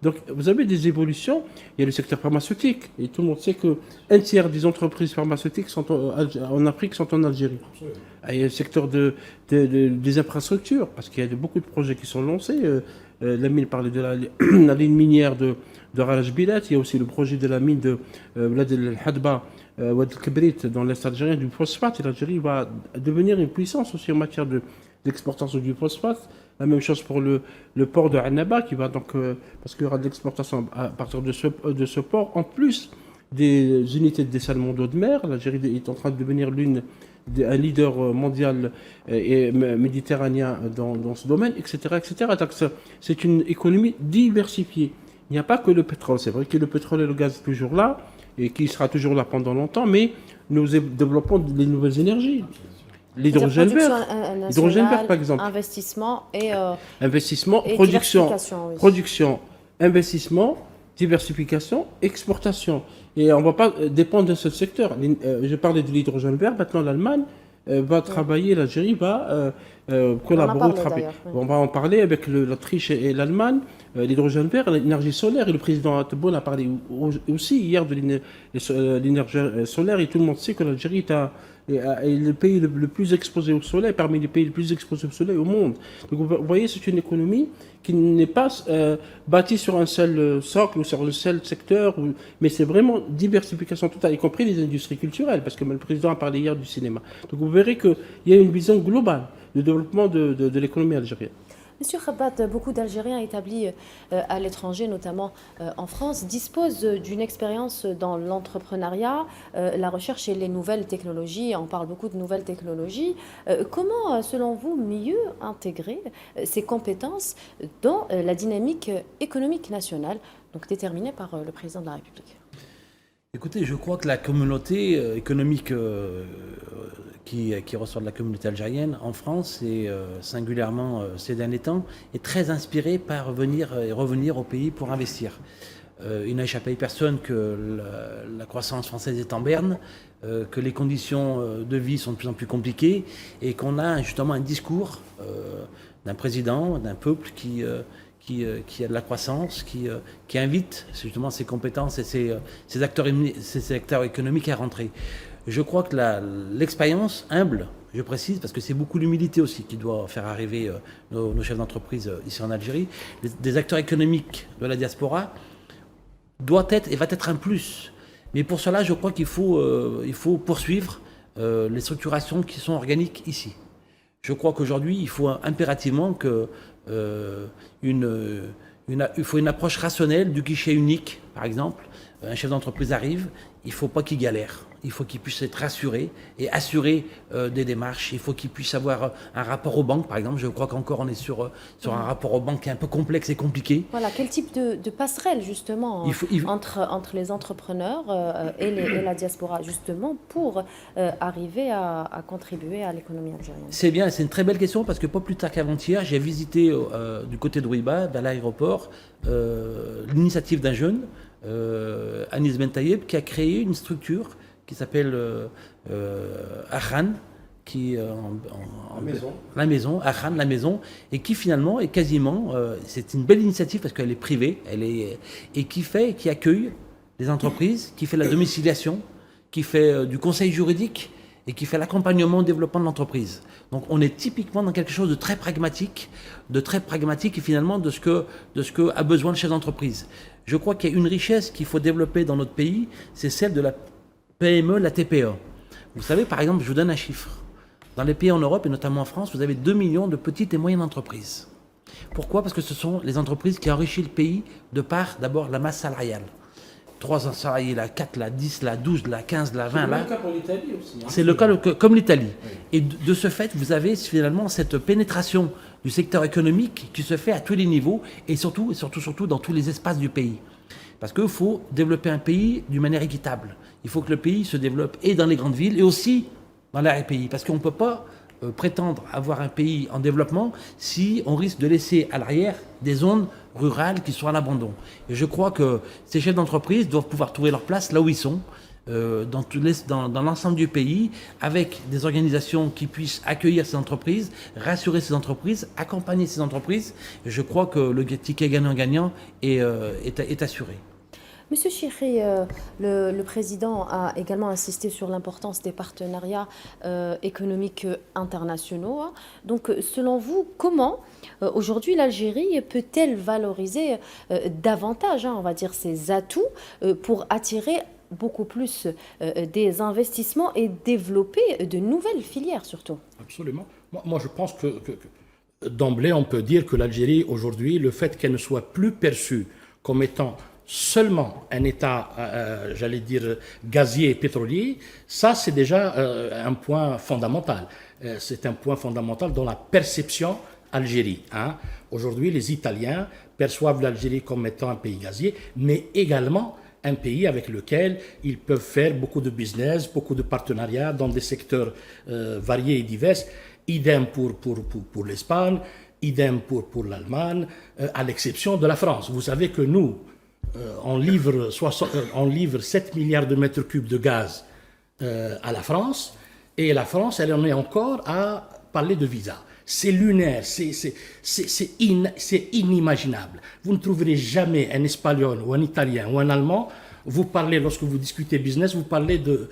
Donc, vous avez des évolutions. Il y a le secteur pharmaceutique. Et tout le monde sait qu'un tiers des entreprises pharmaceutiques en Afrique sont en Algérie. Il y a le secteur des infrastructures, parce qu'il y a beaucoup de projets qui sont lancés. Lamine parlait de la ligne minière de Ralaj Bilat. Il y a aussi le projet de la mine de Blad el-Hadba, Wad el-Kibrit, dans l'Est algérien, du phosphate. Et l'Algérie va devenir une puissance aussi en matière d'exportation du phosphate. La même chose pour le port de Annaba, qui va donc, parce qu'il y aura de l'exportation à partir de ce port, en plus des unités de dessalement d'eau de mer. L'Algérie est en train de devenir un leader mondial et méditerranéen dans ce domaine, etc., etc. Donc c'est une économie diversifiée. Il n'y a pas que le pétrole. C'est vrai que le pétrole et le gaz sont toujours là, et qui sera toujours là pendant longtemps, mais nous développons les nouvelles énergies. L'hydrogène vert, par exemple. Investissement investissement, et production, oui. production, investissement, diversification, exportation. Et on ne va pas dépendre d'un seul secteur. Je parlais de l'hydrogène vert. Maintenant, l'Allemagne va travailler, l'Algérie va collaborer. On va en parler avec l'Autriche et l'Allemagne. L'hydrogène vert, l'énergie solaire. Et le président Tebboune a parlé aussi hier de l'énergie solaire. Et tout le monde sait que l'Algérie est le pays le plus exposé au soleil, parmi les pays les plus exposés au soleil au monde. Donc vous voyez, c'est une économie qui n'est pas bâtie sur un seul socle ou sur un seul secteur, mais c'est vraiment diversification totale, y compris les industries culturelles, parce que le président a parlé hier du cinéma. Donc vous verrez qu'il y a une vision globale de développement de l'économie algérienne. Monsieur Khabat, beaucoup d'Algériens établis à l'étranger, notamment en France, disposent d'une expérience dans l'entrepreneuriat, la recherche et les nouvelles technologies. On parle beaucoup de nouvelles technologies. Comment, selon vous, mieux intégrer ces compétences dans la dynamique économique nationale, donc déterminée par le président de la République ? Écoutez, je crois que la communauté économique qui ressort de la communauté algérienne en France et singulièrement ces derniers temps est très inspirée par revenir au pays pour investir. Il n'a échappé à personne que la croissance française est en berne, que les conditions de vie sont de plus en plus compliquées et qu'on a justement un discours d'un président, d'un peuple qui a de la croissance, qui invite justement ses compétences et ses acteurs économiques à rentrer. Je crois que l'expérience humble, je précise, parce que c'est beaucoup l'humilité aussi qui doit faire arriver nos chefs d'entreprise ici en Algérie, des acteurs économiques de la diaspora, doit être et va être un plus. Mais pour cela, je crois qu'il faut poursuivre les structurations qui sont organiques ici. Je crois qu'aujourd'hui, il faut impérativement il faut une approche rationnelle du guichet unique, par exemple. Un chef d'entreprise arrive, il ne faut pas qu'il galère. Il faut qu'il puisse être rassuré et assurer des démarches. Il faut qu'il puisse avoir un rapport aux banques, par exemple. Je crois qu'encore on est sur un rapport aux banques qui est un peu complexe et compliqué. Voilà, quel type de passerelle justement entre les entrepreneurs et la diaspora, justement, pour arriver à contribuer à l'économie algérienne? C'est bien, c'est une très belle question parce que pas plus tard qu'avant-hier, j'ai visité du côté de Ouiba, vers l'aéroport, l'initiative d'un jeune, Anis Ben Taïeb, qui a créé une structure qui s'appelle Akhan, la maison, Akhan, la maison, et qui finalement est quasiment, c'est une belle initiative parce qu'elle est privée, et qui accueille les entreprises, qui fait la domiciliation, qui fait du conseil juridique et qui fait l'accompagnement au développement de l'entreprise. Donc on est typiquement dans quelque chose de très pragmatique et finalement de ce que a besoin le chef d'entreprise. Je crois qu'il y a une richesse qu'il faut développer dans notre pays, c'est celle de la PME, la TPE. Vous savez, par exemple, je vous donne un chiffre. Dans les pays en Europe, et notamment en France, vous avez 2 millions de petites et moyennes entreprises. Pourquoi ? Parce que ce sont les entreprises qui enrichissent le pays de par, d'abord, la masse salariale. 3 salariés là, 4 là, 10 là, 12 là, 15 là, 20 là. C'est le cas pour l'Italie aussi. C'est le cas comme l'Italie. Oui. Et de ce fait, vous avez finalement cette pénétration du secteur économique qui se fait à tous les niveaux et surtout dans tous les espaces du pays. Parce qu'il faut développer un pays d'une manière équitable. Il faut que le pays se développe et dans les grandes villes et aussi dans l'arrière-pays. Parce qu'on ne peut pas prétendre avoir un pays en développement si on risque de laisser à l'arrière des zones rurales qui sont à l'abandon. Et je crois que ces chefs d'entreprise doivent pouvoir trouver leur place là où ils sont, dans l'ensemble du pays, avec des organisations qui puissent accueillir ces entreprises, rassurer ces entreprises, accompagner ces entreprises. Et je crois que le ticket gagnant-gagnant est assuré. Monsieur Chikri, le président a également insisté sur l'importance des partenariats économiques internationaux. Donc, selon vous, comment aujourd'hui l'Algérie peut-elle valoriser davantage, on va dire, ses atouts pour attirer beaucoup plus des investissements et développer de nouvelles filières surtout? Absolument. Moi, je pense que d'emblée, on peut dire que l'Algérie, aujourd'hui, le fait qu'elle ne soit plus perçue comme étant seulement un État, j'allais dire, gazier et pétrolier, ça c'est déjà un point fondamental. C'est un point fondamental dans la perception Algérie. Aujourd'hui, les Italiens perçoivent l'Algérie comme étant un pays gazier, mais également un pays avec lequel ils peuvent faire beaucoup de business, beaucoup de partenariats dans des secteurs variés et divers. Idem pour l'Espagne, idem pour l'Allemagne, à l'exception de la France. Vous savez que nous, on livre 7 milliards de mètres cubes de gaz à la France, et la France, elle en est encore à parler de visa. C'est lunaire, c'est inimaginable. Vous ne trouverez jamais un Espagnol ou un Italien ou un Allemand, vous parlez, lorsque vous discutez business, vous parlez de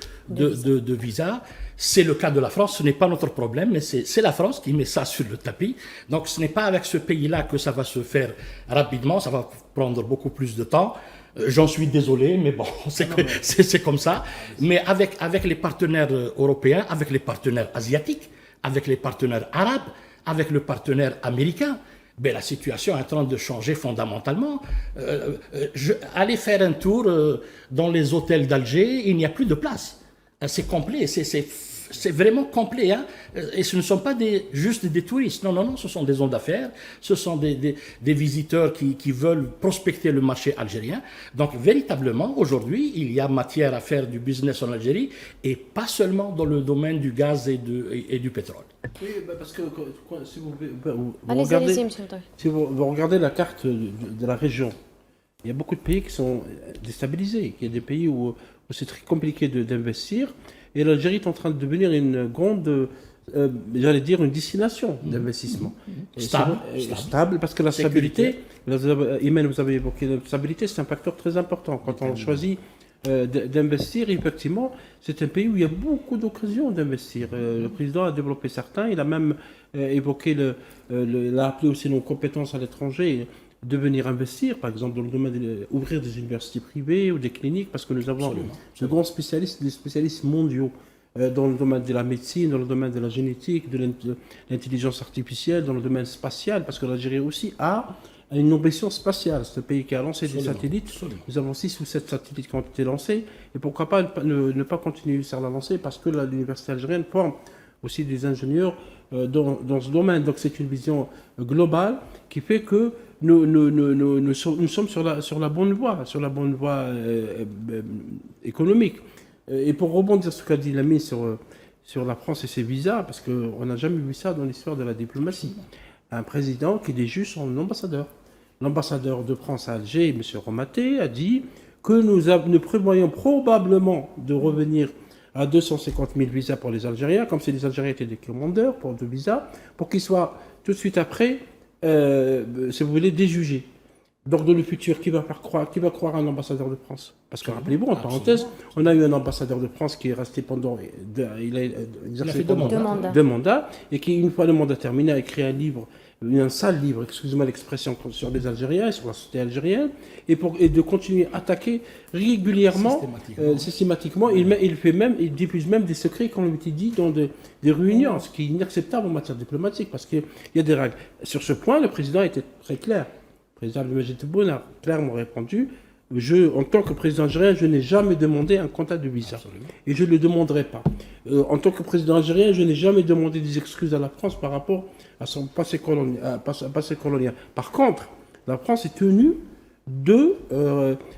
visa. C'est le cas de la France, ce n'est pas notre problème, mais c'est la France qui met ça sur le tapis. Donc ce n'est pas avec ce pays-là que ça va se faire rapidement, ça va prendre beaucoup plus de temps. J'en suis désolé, mais bon, c'est comme ça. Mais avec les partenaires européens, avec les partenaires asiatiques, avec les partenaires arabes, avec le partenaire américain, ben, la situation est en train de changer fondamentalement. Allez faire un tour dans les hôtels d'Alger, il n'y a plus de place. C'est complet, c'est c'est vraiment complet. Hein. Et ce ne sont pas juste des touristes. Non, non, non, ce sont des hommes d'affaires, ce sont des visiteurs qui veulent prospecter le marché algérien. Donc, véritablement, aujourd'hui, il y a matière à faire du business en Algérie et pas seulement dans le domaine du gaz et du pétrole. Oui, parce que si vous Allez-y, monsieur Moutoui. si vous regardez la carte de la région, il y a beaucoup de pays qui sont déstabilisés. Il y a des pays où c'est très compliqué d'investir. Et l'Algérie est en train de devenir une grande, j'allais dire, une destination d'investissement. Stable, parce que la stabilité, Imen, vous avez évoqué la stabilité, c'est un facteur très important. Quand on choisit d'investir, effectivement, c'est un pays où il y a beaucoup d'occasions d'investir. Le président a développé certains, il a même évoqué, il a appelé aussi nos compétences à l'étranger, de venir investir, par exemple, dans le domaine ouvrir des universités privées ou des cliniques, parce que nous avons de grands spécialistes, des spécialistes mondiaux dans le domaine de la médecine, dans le domaine de la génétique, de l'intelligence artificielle, dans le domaine spatial, parce que l'Algérie aussi a une ambition spatiale. C'est un pays qui a lancé des satellites. Nous avons 6 ou 7 satellites qui ont été lancés. Et pourquoi pas ne pas continuer à la lancer, parce que l'université algérienne forme aussi des ingénieurs dans ce domaine. Donc c'est une vision globale qui fait que nous sommes sur la bonne voie économique. Et pour rebondir sur ce qu'a dit l'ami sur la France et ses visas, parce qu'on n'a jamais vu ça dans l'histoire de la diplomatie. Un président qui déjuge son ambassadeur. L'ambassadeur de France à Alger, M. Romaté, a dit que nous prévoyons probablement de revenir à 250 000 visas pour les Algériens, comme si les Algériens étaient des commandeurs pour 2 visas, pour qu'ils soient tout de suite après, si vous voulez, déjugés. Donc, dans le futur, qui va croire un ambassadeur de France? Parce que, rappelez-vous, en parenthèse, on a eu un ambassadeur de France qui est resté pendant... Il a exercé deux mandats, et qui, une fois le mandat terminé, a écrit un sale livre, excusez-moi l'expression, sur les Algériens et sur la société algérienne, et de continuer à attaquer régulièrement, systématiquement. Il diffuse même des secrets qu'on lui dit dans des réunions, ce qui est inacceptable en matière diplomatique, parce qu'il y a des règles. Sur ce point, le président était très clair. Le président Abdelmadjid Tebboune a clairement répondu: en tant que président algérien, je n'ai jamais demandé un quota de visa. Absolument. Et je ne le demanderai pas. En tant que président algérien, je n'ai jamais demandé des excuses à la France par rapport à son passé colonial. Par contre, la France est tenue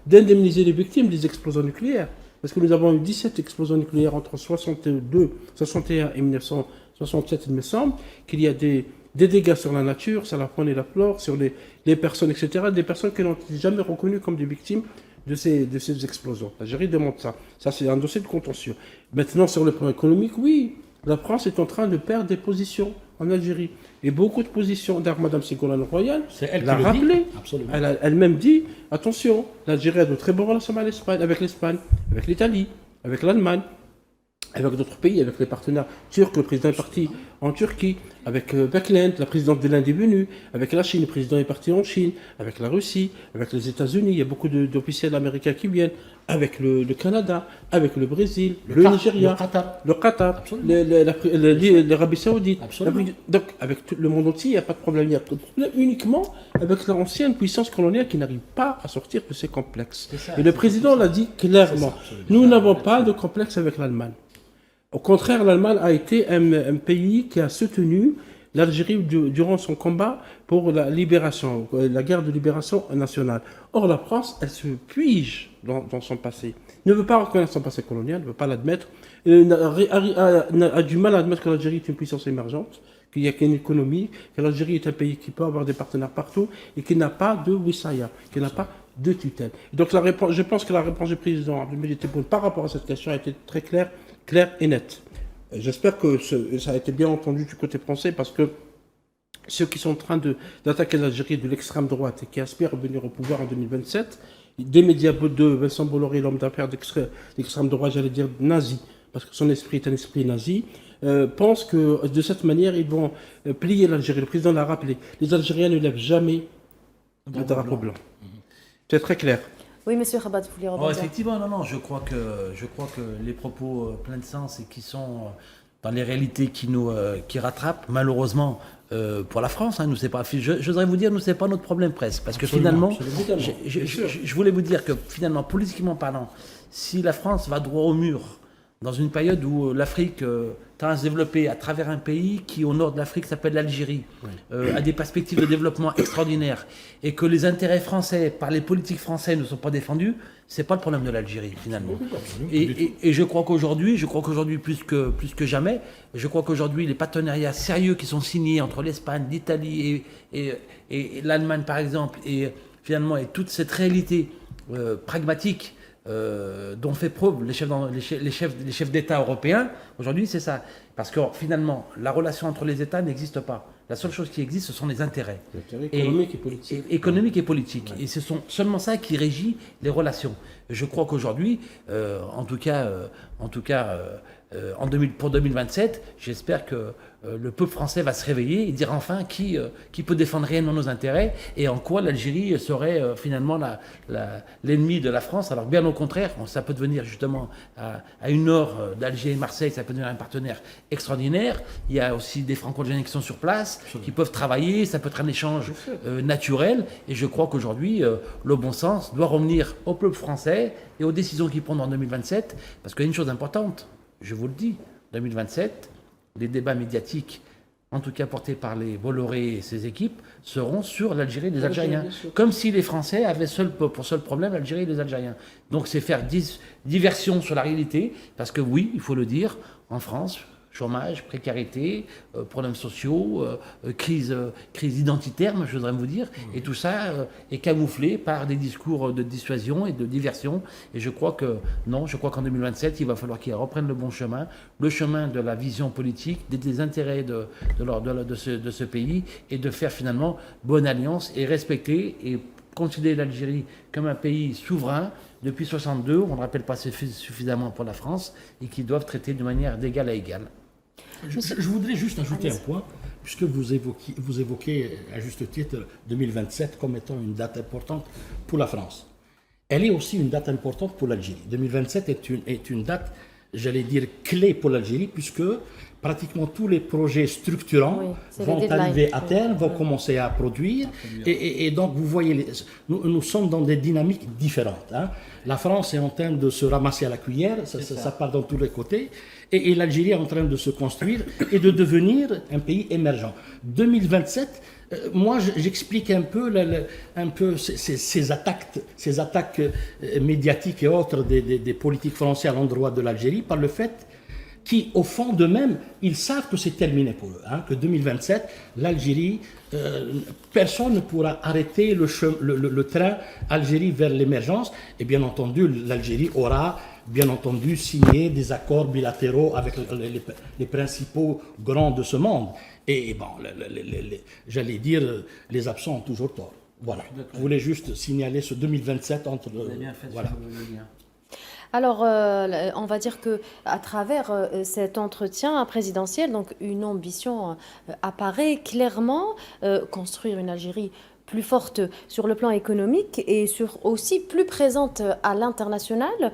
d'indemniser les victimes des explosions nucléaires. Parce que nous avons eu 17 explosions nucléaires entre 61 et 1967, il me semble, qu'il y a des dégâts sur la nature, sur la faune et la flore, sur les personnes, etc. Des personnes qui n'ont été jamais reconnues comme des victimes de ces explosions. L'Algérie demande ça. Ça, c'est un dossier de contentieux. Maintenant, sur le plan économique, oui, la France est en train de perdre des positions en Algérie. Et beaucoup de positions, d'ailleurs, Mme Ségolène Royal l'a rappelé. Elle-même dit, attention, l'Algérie a de très bonnes relations avec l'Espagne, avec l'Italie, avec l'Allemagne, avec d'autres pays, avec les partenaires turcs. Le président est parti en Turquie, avec Beckland, la présidente de l'Inde est venue, avec la Chine, le président est parti en Chine, avec la Russie, avec les États-Unis, il y a beaucoup d'officiels américains qui viennent, avec le Canada, avec le Brésil, le Nigeria, le Qatar, l'Arabie Saoudite. Donc, avec tout le monde entier, il n'y a pas de problème. Il y a de problème uniquement avec l'ancienne puissance coloniale qui n'arrive pas à sortir de ses complexes. Et le président l'a dit clairement. Nous n'avons pas de complexe avec l'Allemagne. Au contraire, l'Allemagne a été un pays qui a soutenu l'Algérie durant son combat pour la libération, la guerre de libération nationale. Or, la France, elle se puise dans son passé. Ne veut pas reconnaître son passé colonial, ne veut pas l'admettre, a du mal à admettre que l'Algérie est une puissance émergente, qu'il y a qu'une économie, que l'Algérie est un pays qui peut avoir des partenaires partout et qui n'a pas de wissaya, qui n'a pas de tutelle. Donc, je pense que la réponse du président Abdelmadjid Tebboune par rapport à cette question a été très claire et nette. J'espère que ça a été bien entendu du côté français, parce que ceux qui sont en train d'attaquer l'Algérie de l'extrême droite et qui aspirent à venir au pouvoir en 2027, des médias de Vincent Bolloré, l'homme d'affaires d'extrême droite, j'allais dire nazi, parce que son esprit est un esprit nazi, pensent que de cette manière, ils vont plier l'Algérie. Le président l'a rappelé. Les Algériens ne lèvent jamais le drapeau blanc. C'est très clair. Oui, monsieur Khabat, vous voulez rebondir? Effectivement, non, je crois que les propos pleins de sens et qui sont dans les réalités qui rattrapent, malheureusement, pour la France, nous c'est pas. J'oserais vous dire, nous c'est pas notre problème presque, parce que finalement, je voulais vous dire que finalement, politiquement parlant, si la France va droit au mur dans une période où l'Afrique tend à se développer à travers un pays qui, au nord de l'Afrique, s'appelle l'Algérie, a des perspectives de développement extraordinaires, et que les intérêts français, par les politiques français, ne sont pas défendus, c'est pas le problème de l'Algérie, finalement. Et je crois qu'aujourd'hui, plus que jamais, je crois qu'aujourd'hui, les partenariats sérieux qui sont signés entre l'Espagne, l'Italie et l'Allemagne, par exemple, et finalement, et toute cette réalité pragmatique dont fait preuve les chefs d'État européens, aujourd'hui, c'est ça. Parce que finalement, la relation entre les États n'existe pas. La seule chose qui existe, ce sont les intérêts. Économiques et politiques. Économiques et politiques. Ouais. Et ce sont seulement ça qui régit les relations. Je crois qu'aujourd'hui, pour 2027, j'espère que le peuple français va se réveiller et dire enfin qui peut défendre réellement nos intérêts et en quoi l'Algérie serait finalement l'ennemi de la France. Alors bien au contraire, ça peut devenir justement à une heure d'Alger et Marseille, ça peut devenir un partenaire extraordinaire. Il y a aussi des franco-algériens qui sont sur place, qui peuvent travailler, ça peut être un échange naturel. Et je crois qu'aujourd'hui, le bon sens doit revenir au peuple français et aux décisions qu'ils prendront en 2027, parce qu'il y a une chose importante, je vous le dis, 2027, les débats médiatiques, en tout cas portés par les Bolloré et ses équipes, seront sur l'Algérie et les Algériens. Comme si les Français avaient pour seul problème l'Algérie et les Algériens. Donc c'est faire diversion sur la réalité, parce que oui, il faut le dire, en France, chômage, précarité, problèmes sociaux, crise identitaire, moi, je voudrais vous dire. Et tout ça est camouflé par des discours de dissuasion et de diversion. Et je crois qu'en 2027, il va falloir qu'ils reprennent le chemin de la vision politique, des intérêts de ce pays, et de faire finalement bonne alliance et respecter et considérer l'Algérie comme un pays souverain depuis 1962, on ne rappelle pas suffisamment pour la France, et qui doivent traiter de manière d'égal à égal. Je voudrais juste ajouter un point, puisque vous évoquez à juste titre 2027 comme étant une date importante pour la France. Elle est aussi une date importante pour l'Algérie. 2027 est une date, j'allais dire, clé pour l'Algérie, puisque pratiquement tous les projets structurants vont arriver à terme, vont commencer à produire. Et donc, vous voyez, nous sommes dans des dynamiques différentes. Hein. La France est en train de se ramasser à la cuillère, ça part dans tous les côtés. Et l'Algérie est en train de se construire et de devenir un pays émergent. 2027, moi, j'explique un peu ces attaques médiatiques et autres des politiques français à l'endroit de l'Algérie par le fait qui, au fond d'eux-mêmes, ils savent que c'est terminé pour eux, hein, que 2027, l'Algérie, personne ne pourra arrêter le train Algérie vers l'émergence. Et bien entendu, l'Algérie aura, bien entendu, signé des accords bilatéraux avec les principaux grands de ce monde. Et bon, j'allais dire, les absents ont toujours tort. Voilà. Je voulais juste signaler ce 2027 entre... Vous avez bien fait voilà. le lien. Alors, on va dire que à travers cet entretien présidentiel, donc une ambition apparaît clairement, construire une Algérie plus forte sur le plan économique et aussi plus présente à l'international.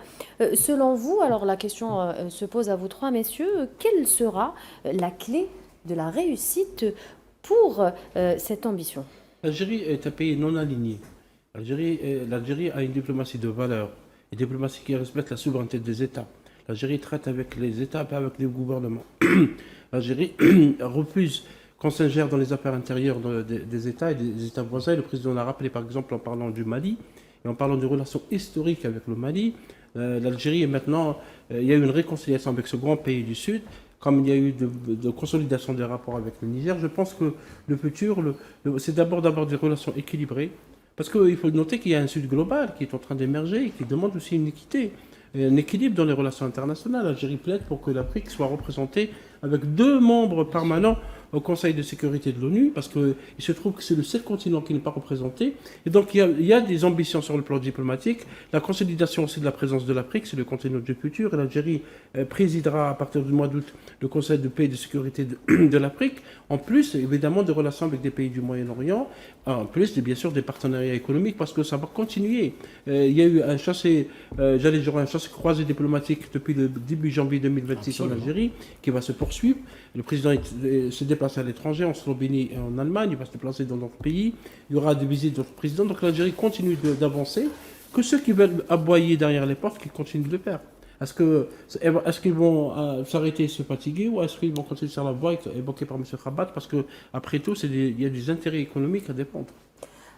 Selon vous, alors la question se pose à vous trois, messieurs, quelle sera la clé de la réussite pour cette ambition? L'Algérie est un pays non aligné. L'Algérie a une diplomatie de valeur. Une diplomatie qui respecte la souveraineté des États. L'Algérie traite avec les États, pas avec les gouvernements. L'Algérie refuse qu'on s'ingère dans les affaires intérieures des États et des États voisins. Le président l'a rappelé, par exemple, en parlant du Mali et en parlant des relations historiques avec le Mali. L'Algérie est maintenant... il y a eu une réconciliation avec ce grand pays du Sud, comme il y a eu de consolidation des rapports avec le Niger. Je pense que le futur, c'est d'abord d'avoir des relations équilibrées. Parce qu'il faut noter qu'il y a un Sud global qui est en train d'émerger et qui demande aussi une équité, un équilibre dans les relations internationales. L'Algérie plaide pour que l'Afrique soit représentée avec 2 membres permanents au Conseil de sécurité de l'ONU, parce qu'il se trouve que c'est le seul continent qui n'est pas représenté. Et donc il y a des ambitions sur le plan diplomatique. La consolidation aussi de la présence de l'Afrique, c'est le continent du futur. Et l'Algérie présidera à partir du mois d'août le Conseil de paix et de sécurité de l'Afrique, en plus évidemment de relations avec des pays du Moyen-Orient, en plus bien sûr des partenariats économiques, parce que ça va continuer. Il y a eu un chassé croisé diplomatique depuis le début janvier 2026 en Algérie, qui va se poursuivre. Le président s'est déplacé à l'étranger, en Slovénie et en Allemagne, il va se déplacer dans d'autres pays. Il y aura des visites d'autres présidents. Donc l'Algérie continue d'avancer. Que ceux qui veulent aboyer derrière les portes, qu'ils continuent de le faire. Est-ce qu'ils vont s'arrêter et se fatiguer ou est-ce qu'ils vont continuer sur la voie évoquée par M. Khabat? Parce qu'après tout, il y a des intérêts économiques à défendre.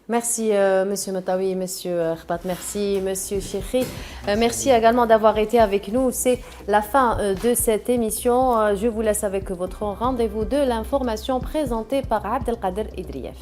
Merci Monsieur Matawi, Monsieur Khabat, merci Monsieur Chekhi. Merci également d'avoir été avec nous. C'est la fin de cette émission. Je vous laisse avec votre rendez-vous de l'information présenté par Abdelkader Idrieff.